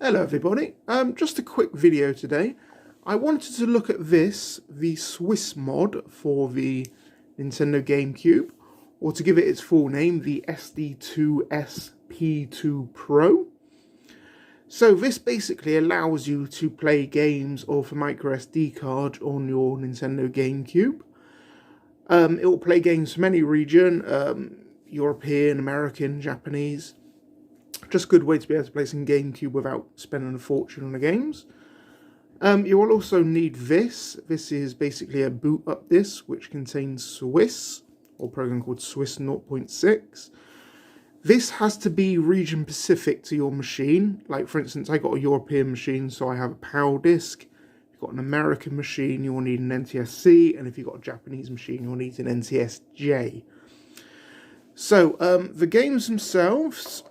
Hello everybody, just a quick video today. I wanted to look at this, the Swiss mod for the Nintendo Gamecube, or to give it its full name, the SD2SP2 Pro. So this basically allows you to play games off a micro SD card on your Nintendo Gamecube. It will play games from any region, European, American, Japanese. Just a good way to be able to play some Gamecube without spending a fortune on the games. You will also need this. This is basically a boot up disk which contains Swiss, or a program called Swiss 0.6. This has to be region specific to your machine. Like for instance, I got a European machine, so I have a PAL disk. If you've got an American machine, you'll need an NTSC, and if you've got a Japanese machine, you'll need an NTSJ. So the games themselves,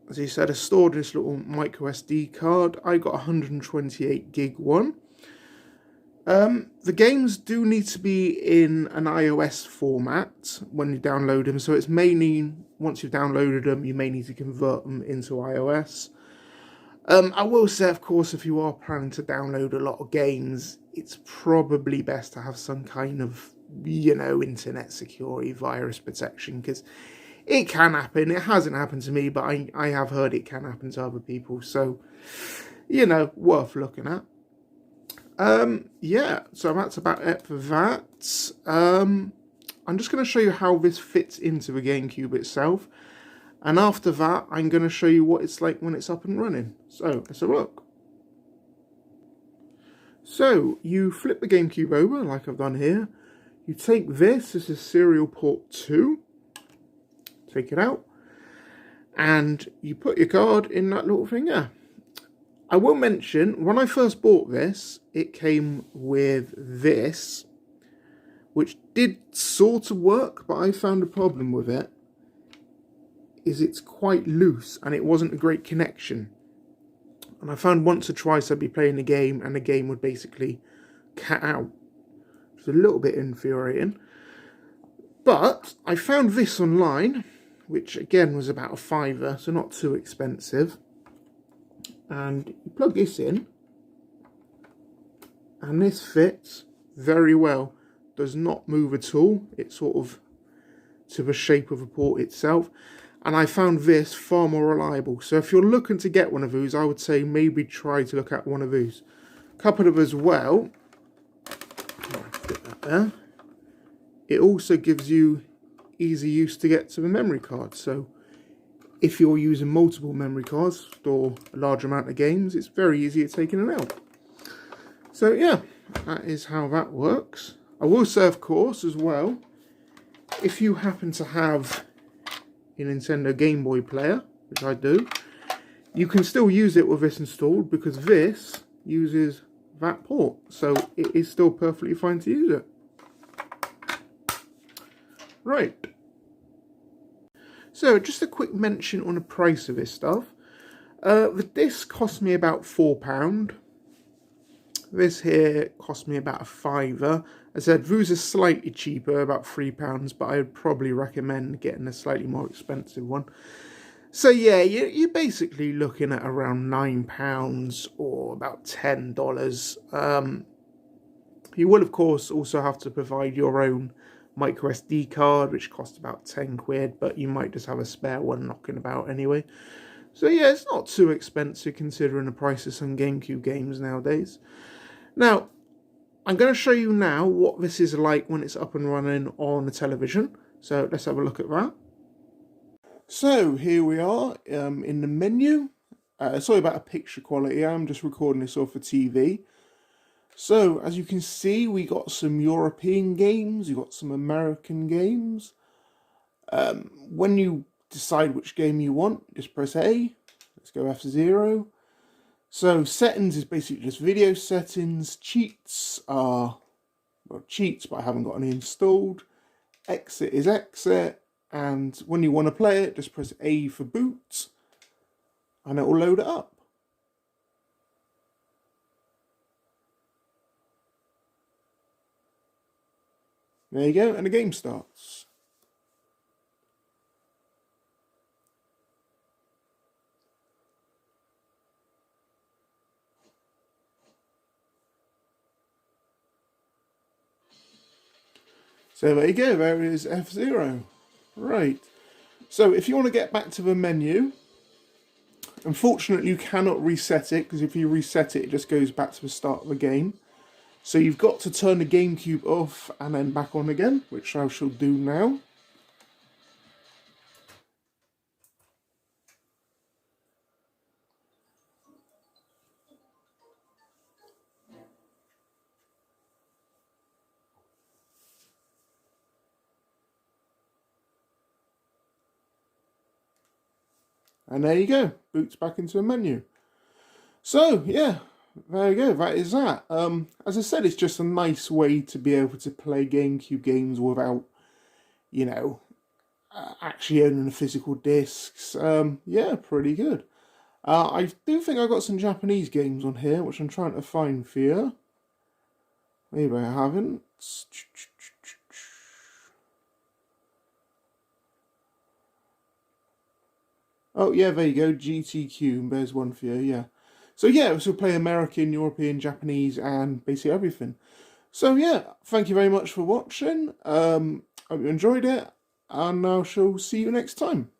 as you said, are stored in this little micro SD card. I got a 128 gig one. The games do need to be in an iOS format when you download them, so it's mainly, once you've downloaded them, you may need to convert them into iOS. I will say, of course, if you are planning to download a lot of games, it's probably best to have some kind of, internet security, virus protection, because it can happen. It hasn't happened to me, but I have heard it can happen to other people. So, worth looking at. Yeah, so that's about it for that. I'm just going to show you how this fits into the GameCube itself. And after that, I'm going to show you what it's like when it's up and running. So, let's have a look. So, you flip the GameCube over, like I've done here. You take this is serial port 2. Take it out, and you put your card in that little thing there. I will mention, when I first bought this, it came with this, which did sort of work, but I found a problem with it, is it's quite loose, and it wasn't a great connection. And I found once or twice I'd be playing a game, and the game would basically cut out. It's a little bit infuriating. But I found this online, which again was about a £5, so not too expensive. And you plug this in, and this fits very well. Does not move at all. It's sort of to the shape of the port itself. And I found this far more reliable. So if you're looking to get one of those, I would say maybe try to look at one of those. A couple of as well. Put that there. It also gives you easy use to get to the memory card. So if you're using multiple memory cards to store a large amount of games, it's very easy to take in and out. So yeah, that is how that works. I will say, of course, as well, if you happen to have a Nintendo Game Boy player, which I do, you can still use it with this installed, because this uses that port. So it is still perfectly fine to use it. Right, so just a quick mention on the price of this stuff. The disc cost me about £4. This here cost me about a £5. I said those are slightly cheaper, about £3, but I would probably recommend getting a slightly more expensive one. So yeah, you're basically looking at around £9 or about $10. You will of course also have to provide your own micro SD card, which costs about 10 quid, but you might just have a spare one knocking about anyway. So yeah, it's not too expensive considering the price of some GameCube games nowadays. Now, I'm going to show you now what this is like when it's up and running on the television. So let's have a look at that. So here we are in the menu. Sorry about the picture quality, I'm just recording this off the TV. So, as you can see, we got some European games, you got some American games. When you decide which game you want, just press A. Let's go F0. So, settings is basically just video settings. Cheats are, well, cheats, but I haven't got any installed. Exit is exit. And when you want to play it, just press A for boot. And it will load it up. There you go, and the game starts. So there you go, there is F-Zero. Right. So if you want to get back to the menu, unfortunately you cannot reset it, because if you reset it, it just goes back to the start of the game. So you've got to turn the GameCube off and then back on again, which I shall do now. And there you go, boots back into a menu. So, yeah, there you go, that is that. As I said, it's just a nice way to be able to play GameCube games without, you know, actually owning the physical discs. Yeah, pretty good. I do think I got some Japanese games on here, which I'm trying to find for you. Maybe I haven't. Oh, yeah, there you go, GTQ, there's one for you, yeah. So, yeah, so play American, European, Japanese, and basically everything. So, yeah, thank you very much for watching. Hope you enjoyed it, and I shall see you next time.